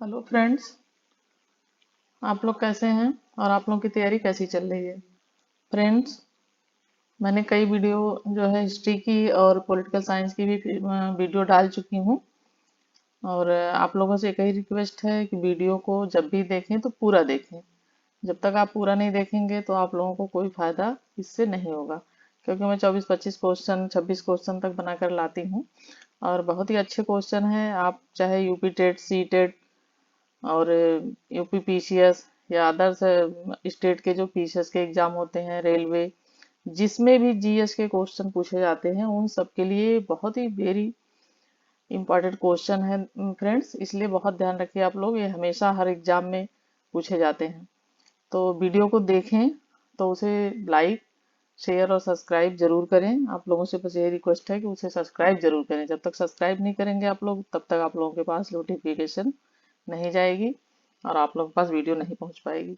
Hello friends. आप लोग कैसे हैं और आप लोगों की तैयारी कैसी चल रही है? फ्रेंड्स, मैंने कई वीडियो जो है हिस्ट्री की और पॉलिटिकल साइंस की भी वीडियो डाल चुकी हूँ। और आप लोगों से एक ही रिक्वेस्ट है कि वीडियो को जब भी देखें तो पूरा देखें। जब तक आप पूरा नहीं देखेंगे तो आप लोगों को कोई फायदा इससे नहीं होगा, क्योंकि मैं 24-25 क्वेश्चन 26 क्वेश्चन तक बनाकर लाती हूँ और बहुत ही अच्छे क्वेश्चन हैं। आप चाहे यूपी टेट, सी टेट और यूपी पीसीएस या अदर्स स्टेट के जो पीसीएस के एग्जाम होते हैं, रेलवे, जिसमें भी जीएस के क्वेश्चन पूछे जाते हैं, उन सब के लिए बहुत ही वेरी इंपॉर्टेंट क्वेश्चन है फ्रेंड्स। इसलिए बहुत ध्यान रखिए आप लोग, ये हमेशा हर एग्जाम में पूछे जाते हैं। तो वीडियो को देखें तो उसे लाइक, शेयर और सब्सक्राइब जरूर करें। आप लोगों से बस यही रिक्वेस्ट है कि उसे सब्सक्राइब जरूर करें। जब तक सब्सक्राइब नहीं करेंगे आप लोग, तब तक आप लोगों के पास नोटिफिकेशन नहीं जाएगी और आप लोगों के पास वीडियो नहीं पहुंच पाएगी।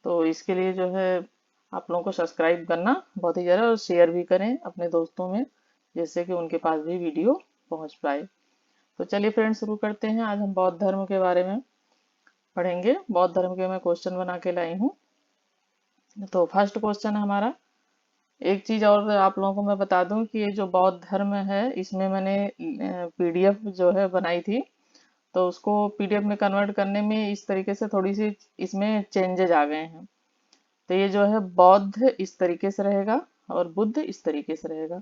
तो इसके लिए जो है आप लोगों को सब्सक्राइब करना बहुत ही ज़रूरी है और शेयर भी करें अपने दोस्तों में, जिससे कि उनके पास भी वीडियो पहुंच पाए। तो चलिए फ्रेंड्स, शुरू करते हैं। आज हम बौद्ध धर्म के बारे में पढ़ेंगे। बौद्ध धर्म के मैं क्वेश्चन बना के लाई हूँ। तो फर्स्ट क्वेश्चन है हमारा। एक चीज और आप लोगों को मैं बता दूं कि ये जो बौद्ध धर्म है, इसमें मैंने पीडीएफ जो है बनाई थी। तो उसको पीडीएफ में कन्वर्ट करने में इस तरीके से थोड़ी सी इसमें चेंजेज आ गए हैं। तो ये जो है बौद्ध इस तरीके से रहेगा और बुद्ध इस तरीके से रहेगा।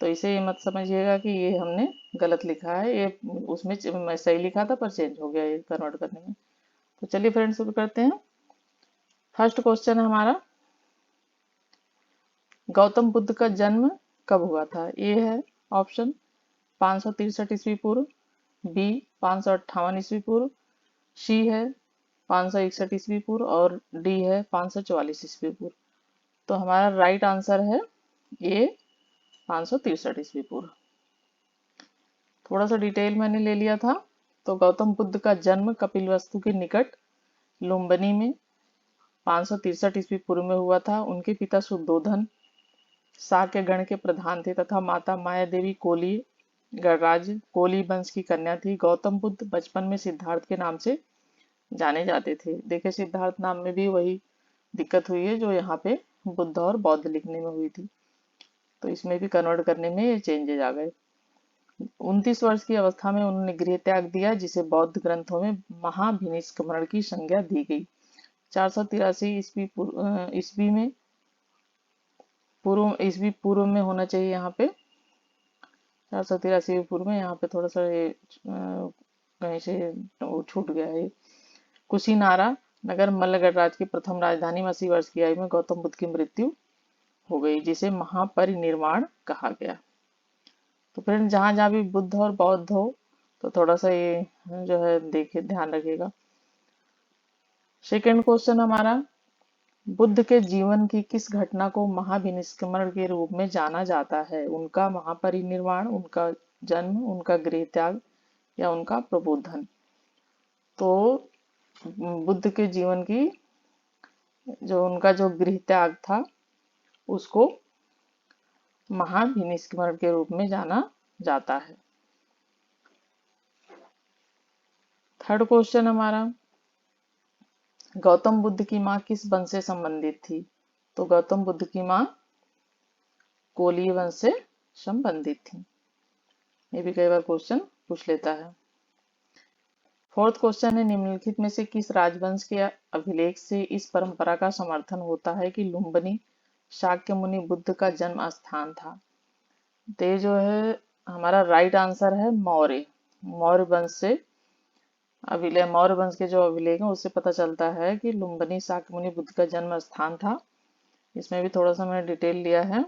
तो इसे ये मत समझिएगा कि ये हमने गलत लिखा है, ये उसमें मैं सही लिखा था पर चेंज हो गया ये कन्वर्ट करने में। तो चलिए फ्रेंड्स, शुरू करते हैं। फर्स्ट क्वेश्चन है हमारा, गौतम बुद्ध का जन्म कब हुआ था? ए है ऑप्शन 563 ईस्वी पूर्व, बी 558 ईस्वी पूर्व, सी है 561 ईस्वी पूर्व और डी है 544 ईस्वी पूर्व। तो हमारा राइट आंसर है ए 563 ईस्वी पूर्व। थोड़ा सा डिटेल मैंने ले लिया था। तो गौतम बुद्ध का जन्म कपिलवस्तु के निकट लुम्बिनी में 563 ईस्वी पूर्व में हुआ था। उनके पिता शुद्धोधन शाक्य गण के प्रधान थे तथा माता माया देवी कोली गणराज्य कोली वंश की कन्या थी। गौतम बुद्ध बचपन में सिद्धार्थ के नाम से जाने जाते थे। देखिए, सिद्धार्थ नाम में भी वही दिक्कत हुई है जो यहाँ पे बुद्ध और बौद्ध लिखने में हुई थी। तो इसमें भी कन्वर्ट करने में ये चेंजेज आ गए। 29 वर्ष की अवस्था में उन्होंने गृह त्याग दिया, जिसे बौद्ध ग्रंथों में महाभिनिष्क्रमण की संज्ञा दी गई। 483 ईस्वी में ईस्वी पूर्व में होना चाहिए यहाँ पे। 483 पूर्व में, यहाँ पे थोड़ा सा ये कहीं से वो छूट गया है। कुशीनारा नगर मल्लगढ़ राज्य की प्रथम राजधानी में 80 वर्ष की आयु में गौतम बुद्ध की मृत्यु हो गई, जिसे महापरिनिर्वाण कहा गया। तो फ्रेंड, जहां जहां भी बुद्ध और बौद्ध हो तो थोड़ा सा ये जो है देखिए, ध्यान रखिएगा। सेकेंड क्वेश्चन हमारा, बुद्ध के जीवन की किस घटना को महाभिनिष्क्रमण के रूप में जाना जाता है? उनका महापरिनिर्वाण, उनका जन्म, उनका गृह त्याग या उनका प्रबोधन? तो बुद्ध के जीवन की जो उनका जो गृह त्याग था, उसको महाभिनिष्क्रमण के रूप में जाना जाता है। थर्ड क्वेश्चन हमारा, गौतम बुद्ध की माँ किस वंश से संबंधित थी? तो गौतम बुद्ध की माँ कोली वंश से संबंधित थी। ये भी कई बार क्वेश्चन पूछ लेता है। फोर्थ क्वेश्चन है, निम्नलिखित में से किस राजवंश के अभिलेख से इस परंपरा का समर्थन होता है कि लुम्बिनी शाक्य मुनि बुद्ध का जन्म स्थान था? तो ये जो है हमारा राइट आंसर है मौर्य। मौर्य वंश से अभिलेख, मौर्य वंश के जो अभिलेख है उससे पता चलता है कि लुम्बिनी शाक्य मुनि बुद्ध का जन्म स्थान था। इसमें भी थोड़ा सा मैंने डिटेल लिया है।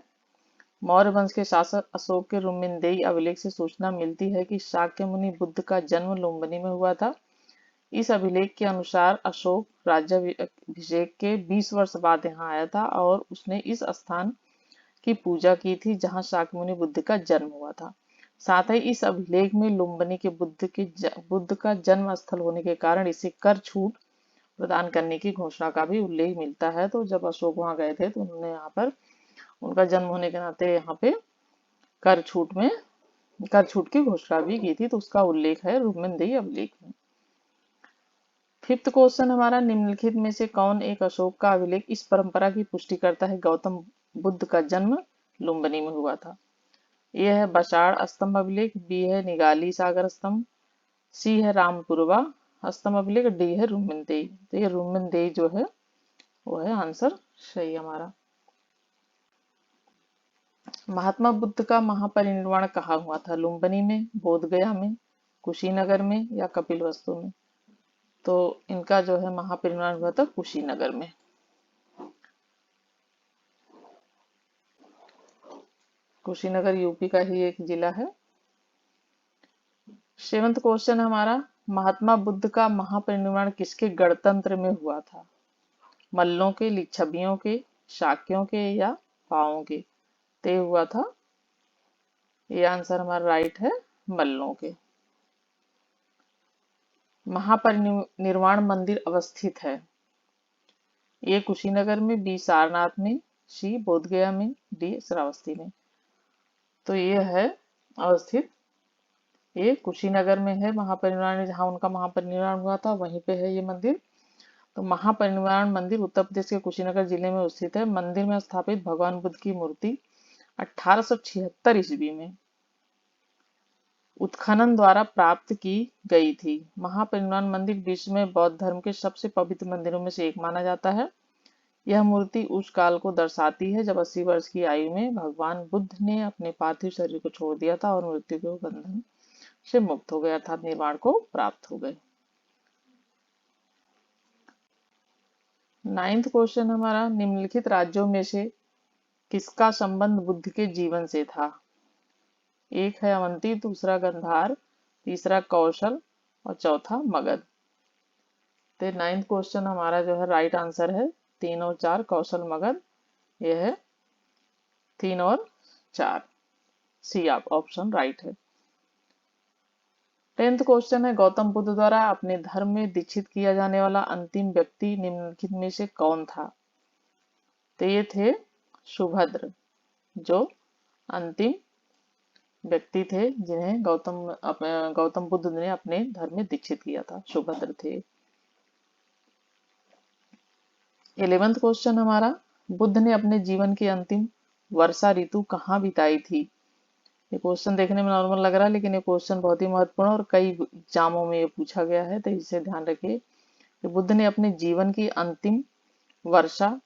मौर्य वंश के शासक अशोक के रुमिनदेई अभिलेख से सूचना मिलती है कि शाक्य मुनि बुद्ध का जन्म लुम्बिनी में हुआ था। इस अभिलेख के अनुसार अशोक राज्याभिषेक के 20 वर्ष बाद यहाँ आया था और उसने इस स्थान की पूजा की थी जहाँ शाक्यमुनि बुद्ध का जन्म हुआ था। साथ ही इस अभिलेख में लुम्बिनी के बुद्ध का जन्म स्थल होने के कारण इसे कर छूट प्रदान करने की घोषणा का भी उल्लेख मिलता है। तो जब अशोक वहां गए थे तो उन्होंने यहाँ पर उनका जन्म होने के नाते यहाँ पे कर छूट की घोषणा भी की थी। तो उसका उल्लेख है रुक्मिणदेही अभिलेख में। 5th क्वेश्चन हमारा, निम्नलिखित में से कौन एक अशोक का अभिलेख इस परंपरा की पुष्टि करता है गौतम बुद्ध का जन्म लुम्बिनी में हुआ था? ए है बशाड़ स्तंभ अभिलेख, बी है निगाली सागर स्तंभ, सी है रामपुरवा स्तंभ अभिलेख, डी है रुमिनदेई। तो ये रुमिनदेई जो है वो है आंसर सही हमारा। महात्मा बुद्ध का महापरिनिर्वाण कहाँ हुआ था? लुम्बिनी में, बोधगया में, कुशीनगर में या कपिलवस्तु में? तो इनका जो है महापरिनिर्वाण हुआ था कुशीनगर में। कुशीनगर यूपी का ही एक जिला है। 7th क्वेश्चन हमारा, महात्मा बुद्ध का महापरिनिर्वाण किसके गणतंत्र में हुआ था? मल्लों के, लिच्छवियों के, शाक्यों के या पाओं के? ते हुआ था, ये आंसर हमारा राइट है, मल्लों के। महापरिनिर्वाण मंदिर अवस्थित है? ए कुशीनगर में, बी सारनाथ में, सी बोधगया में, डी श्रावस्ती में। तो ये है अवस्थित, ये कुशीनगर में है महापरिनिर्वाण, जहाँ उनका महापरिनिर्वाण हुआ था वहीं पे है ये मंदिर। तो महापरिनिर्वाण मंदिर उत्तर प्रदेश के कुशीनगर जिले में स्थित है। मंदिर में स्थापित भगवान बुद्ध की मूर्ति 1876 ईस्वी में उत्खनन द्वारा प्राप्त की गई थी। महापरिनिर्वाण मंदिर विश्व में बौद्ध धर्म के सबसे पवित्र मंदिरों में से एक माना जाता है। यह मूर्ति उस काल को दर्शाती है जब 80 वर्ष की आयु में भगवान बुद्ध ने अपने पार्थिव शरीर को छोड़ दिया था और मृत्यु के बंधन से मुक्त हो गए, अर्थात निर्वाण को प्राप्त हो गए। 9th क्वेश्चन हमारा, निम्नलिखित राज्यों में से किसका संबंध बुद्ध के जीवन से था? एक है अवंती, दूसरा गंधार, तीसरा कौशल और चौथा मगध। तो 9th क्वेश्चन हमारा जो है राइट आंसर है 3 और 4, कौशल मगध। यह है 3 और 4, सी आप ऑप्शन राइट है। 10th क्वेश्चन है, गौतम बुद्ध द्वारा अपने धर्म में दीक्षित किया जाने वाला अंतिम व्यक्ति निम्नलिखित में से कौन था? तो ये थे सुभद्र, जो अंतिम व्यक्ति थे जिन्हें गौतम बुद्ध ने अपने धर्म में दीक्षित किया था, सुभद्र थे। 11th क्वेश्चन हमारा, बुद्ध ने अपने जीवन की अंतिम वर्षा ऋतु कहाँ बिताई थी? ये क्वेश्चन देखने में नॉर्मल लग रहा है, लेकिन ये क्वेश्चन बहुत ही महत्वपूर्ण और कई एग्जामों में ये पूछा गया है, तो इसे ध्यान रखिए कि बुद्ध ने अपने जीवन की अंतिम वर्षा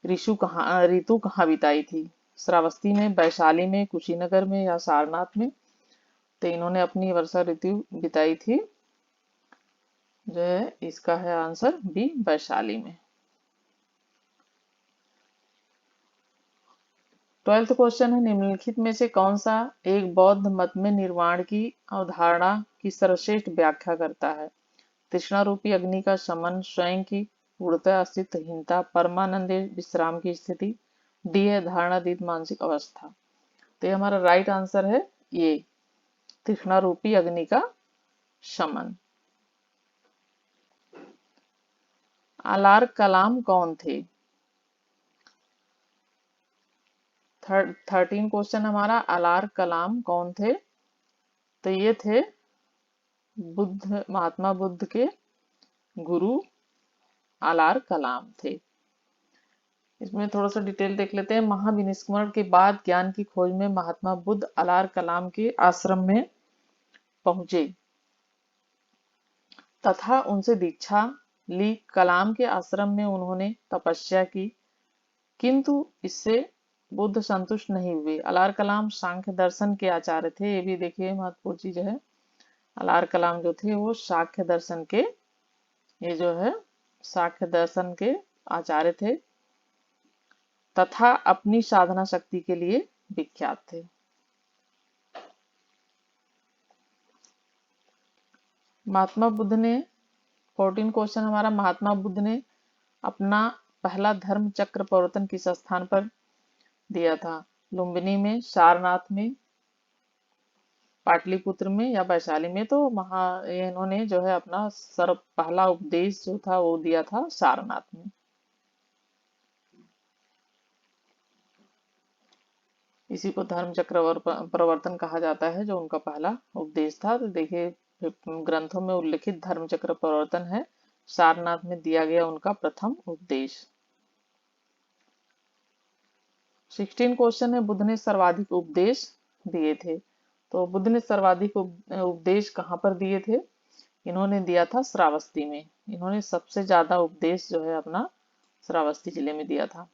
ऋतु कहाँ बिताई थी? श्रावस्ती में, वैशाली में, कुशीनगर में या सारनाथ में? तो इन्होंने अपनी वर्षा ऋतु बिताई थी, जो है इसका है आंसर बी, वैशाली में। 12th क्वेश्चन है, निम्नलिखित में से कौन सा एक बौद्ध मत में निर्वाण की अवधारणा की सर्वश्रेष्ठ व्याख्या करता है? तृष्णा रूपी अग्नि का शमन, स्वयं की पूर्णतः अस्तित्वहीनता, परमानंद विश्राम की स्थिति, डी है धारणातीत मानसिक अवस्था। तो ये हमारा राइट आंसर है ये, तृष्णा रूपी अग्नि का शमन। अलार कलाम कौन थे? 13 क्वेश्चन हमारा, अलार कलाम कौन थे? तो ये थे महात्मा बुद्ध के गुरु अलार कलाम थे। इसमें थोड़ा सा डिटेल देख लेते हैं। महाविनिष्करण के बाद ज्ञान की खोज में महात्मा बुद्ध अलार कलाम के आश्रम में पहुंचे तथा उनसे दीक्षा ली। कलाम के आश्रम में उन्होंने तपस्या की, किंतु इससे बुद्ध संतुष्ट नहीं हुए। अलार कलाम सांख्य दर्शन के आचार्य थे, ये भी देखिए महत्वपूर्ण चीज है। अलार कलाम जो थे वो सांख्य दर्शन के, ये जो है सांख्य दर्शन के आचार्य थे तथा अपनी साधना शक्ति के लिए विख्यात थे। महात्मा बुद्ध ने 14 क्वेश्चन हमारा, महात्मा बुद्ध ने अपना पहला धर्म चक्र प्रवर्तन किस स्थान पर दिया था? लुम्बिनी में, सारनाथ में, पाटलिपुत्र में या वैशाली में? तो इन्होंने जो है अपना पहला उपदेश जो था वो दिया था सारनाथ में। इसी को धर्म चक्र प्रवर्तन कहा जाता है, जो उनका पहला उपदेश था। तो देखिए ग्रंथों में उल्लिखित धर्म चक्र प्रवर्तन है सारनाथ में दिया गया उनका प्रथम उपदेश। 16 क्वेश्चन है, बुद्ध ने सर्वाधिक उपदेश दिए थे। तो बुद्ध ने सर्वाधिक उपदेश कहाँ पर दिए थे? इन्होंने दिया था श्रावस्ती में। इन्होंने सबसे ज्यादा उपदेश जो है अपना श्रावस्ती जिले में दिया था।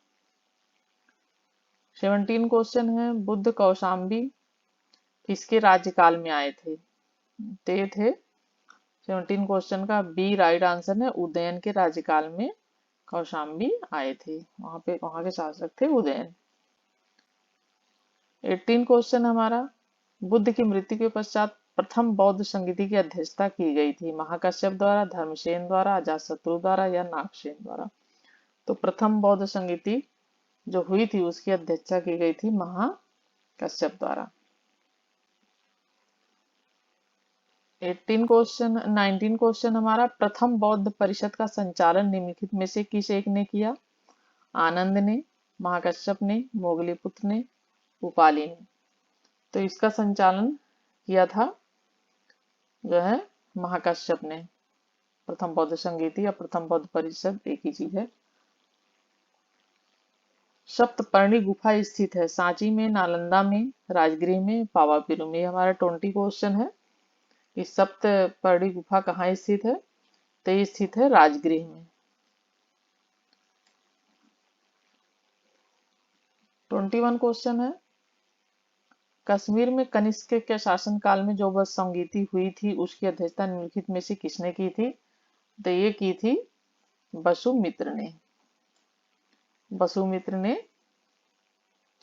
17 क्वेश्चन है, बुद्ध कौशाम्बी किसके राज्यकाल में आए थे? ते थे 17 क्वेश्चन का बी राइट आंसर है, उदयन के राज्यकाल में कौशाम्बी आए थे। वहां के शासक थे उदयन। 18 क्वेश्चन हमारा, बुद्ध की मृत्यु के पश्चात प्रथम बौद्ध संगीति की अध्यक्षता की गई थी? महाकश्यप द्वारा, धर्मसेन द्वारा, अजातशत्रु द्वारा या नागसेन द्वारा? तो प्रथम बौद्ध संगीति जो हुई थी उसकी अध्यक्षता की गई थी महाकश्यप द्वारा। 19 क्वेश्चन हमारा, प्रथम बौद्ध परिषद का संचालन निम्नलिखित में से किस एक ने किया? आनंद ने, महाकश्यप ने, मोगलीपुत्र ने, उपाली ने? तो इसका संचालन किया था जो है महाकश्यप ने। प्रथम बौद्ध संगीति या प्रथम बौद्ध परिषद एक ही चीज है। सप्तपर्णी गुफा स्थित है सांची में, नालंदा में, राजगृह में, पावापुरी में? हमारा 20 क्वेश्चन है, इस सप्तपर्णी गुफा कहाँ स्थित है? तो ये स्थित है राजगृह में। 21 क्वेश्चन है, कश्मीर में कनिष्क के शासनकाल में जो बौद्ध संगीति हुई थी उसकी अध्यक्षता निम्नलिखित में से किसने की थी? तो ये की थी वसुमित्र ने। वसुमित्र ने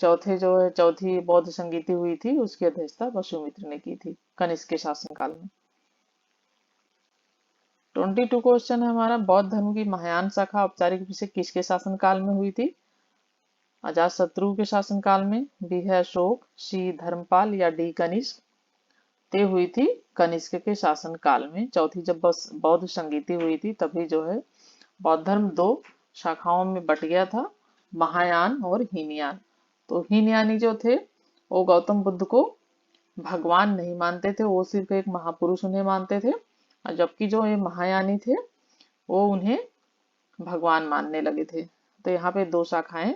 चौथी बौद्ध संगीति हुई थी उसकी अध्यक्षता वसुमित्र ने की थी कनिष्क के शासनकाल में। 22 क्वेश्चन है हमारा, बौद्ध धर्म की महायान शाखा औपचारिक रूप से किसके शासनकाल में हुई थी? अजातशत्रु के शासनकाल में, बी है अशोक, सी धर्मपाल या डी कनिष्क? ते हुई थी कनिष्क के शासनकाल में। चौथी जब बौद्ध संगीति हुई थी तभी जो है बौद्ध धर्म दो शाखाओं में बट गया था, महायान और हीनयान। तो हीनयानी जो थे वो गौतम बुद्ध को भगवान नहीं मानते थे, वो सिर्फ एक महापुरुष उन्हें मानते थे, और जबकि जो ये महायानी थे वो उन्हें भगवान मानने लगे थे। तो यहाँ पे दो शाखाएं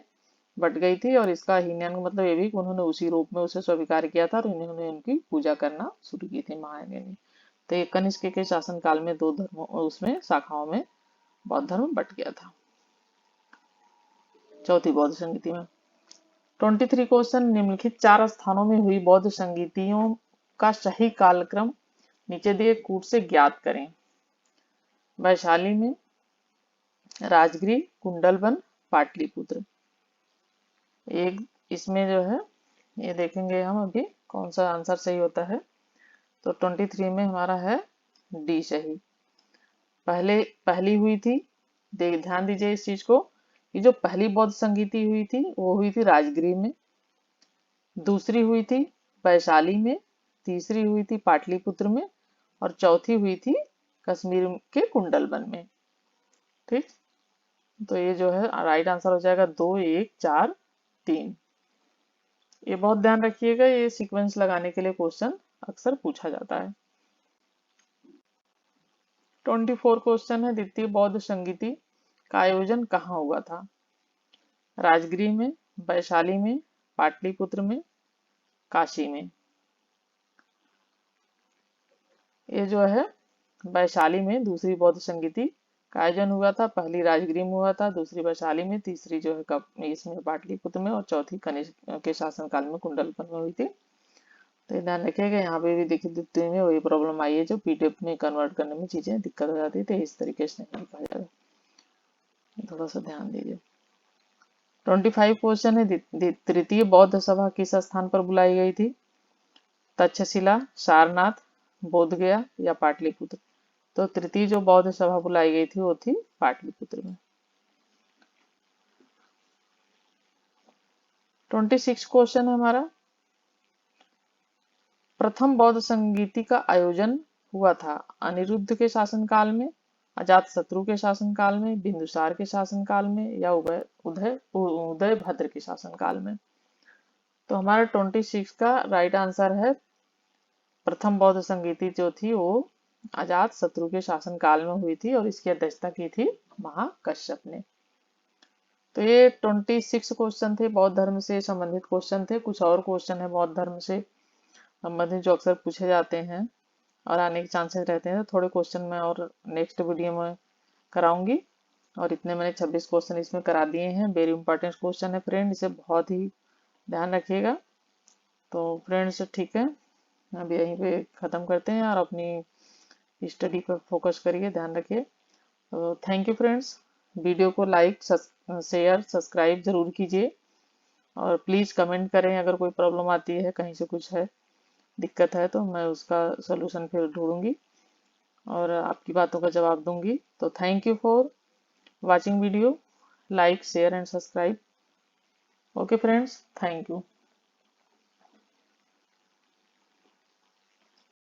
बट गई थी, और इसका हीनयान का मतलब ये भी कि उन्होंने उसी रूप में उसे स्वीकार किया था और इन्होंने उनकी पूजा करना शुरू की थी महायानी। तो ये कनिष्क के शासनकाल में दो धर्मों उसमें शाखाओं में बौद्ध धर्म बट गया था चौथी बौद्ध संगीति में। 23 क्वेश्चन, निम्नलिखित 4 स्थानों में हुई बौद्ध संगीतियों का सही कालक्रम नीचे दिए कूट से ज्ञात करें। वैशाली में, राजगृह, कुंडलवन, पाटलिपुत्र? एक इसमें जो है ये देखेंगे हम अभी कौन सा आंसर सही होता है। तो 23 में हमारा है डी सही। पहली हुई थी, ध्यान दीजिए इस चीज को, ये जो पहली बौद्ध संगीति हुई थी वो हुई थी राजगृह में, दूसरी हुई थी वैशाली में, तीसरी हुई थी पाटलिपुत्र में, और चौथी हुई थी कश्मीर के कुंडलवन में। ठीक, तो ये जो है राइट आंसर हो जाएगा 2, 1, 4, 3। ये बहुत ध्यान रखिएगा, ये सीक्वेंस लगाने के लिए क्वेश्चन अक्सर पूछा जाता है। 24 क्वेश्चन है, द्वितीय बौद्ध संगीति का आयोजन कहाँ हुआ था? राजगृह में, वैशाली में, पाटलिपुत्र में, काशी में? ये जो है वैशाली में दूसरी बौद्ध संगीति का आयोजन हुआ था। पहली राजगृह में हुआ था, दूसरी वैशाली में, तीसरी जो है इसमें पाटलिपुत्र में, और चौथी कनिष्क के शासनकाल में कुंडलवन में हुई थी। तो ध्यान रखिएगा, यहाँ पे भी देखिए द्वितीय में वही प्रॉब्लम आई है जो पीडीएफ में कन्वर्ट करने में चीजें दिक्कत हो जाती है, तो इस तरीके से नहीं लिखा जाएगा, थोड़ा सा ध्यान दीजिए। 25 क्वेश्चन है, तृतीय बौद्ध सभा किस स्थान पर बुलाई गई थी? तक्षशिला, सारनाथ, बोधगया या पाटलिपुत्र? तो तृतीय जो बौद्ध सभा बुलाई गई थी वो थी पाटलिपुत्र में। 26 क्वेश्चन है हमारा, प्रथम बौद्ध संगीति का आयोजन हुआ था अनिरुद्ध के शासनकाल में, अजातशत्रु के शासनकाल में, बिंदुसार के शासनकाल में, या उदय भद्र के शासनकाल में? तो हमारा 26 का राइट आंसर है प्रथम बौद्ध संगीति जो थी वो अजात शत्रु के शासन काल में हुई थी और इसकी अध्यक्षता की थी महाकश्यप ने। तो ये 26 क्वेश्चन थे, बौद्ध धर्म से संबंधित क्वेश्चन थे। कुछ और क्वेश्चन है बौद्ध धर्म से संबंधित जो अक्सर पूछे जाते हैं और आने के चांसेस रहते हैं। तो थोड़े क्वेश्चन मैं और नेक्स्ट वीडियो में कराऊंगी। और इतने मैंने 26 क्वेश्चन इसमें करा दिए हैं। वेरी इंपॉर्टेंट क्वेश्चन है फ्रेंड, इसे बहुत ही ध्यान रखिएगा। तो फ्रेंड्स ठीक है, अब यहीं पे ख़त्म करते हैं और अपनी स्टडी पर फोकस करिए, ध्यान रखिए। तो थैंक यू फ्रेंड्स। वीडियो को लाइक शेयर सब्सक्राइब जरूर कीजिए और प्लीज़ कमेंट करें अगर कोई प्रॉब्लम आती है, कहीं से कुछ है दिक्कत है तो मैं उसका सोल्यूशन फिर ढूंढूंगी और आपकी बातों का जवाब दूंगी। तो thank you for watching video, like share and subscribe. Okay friends, thank you.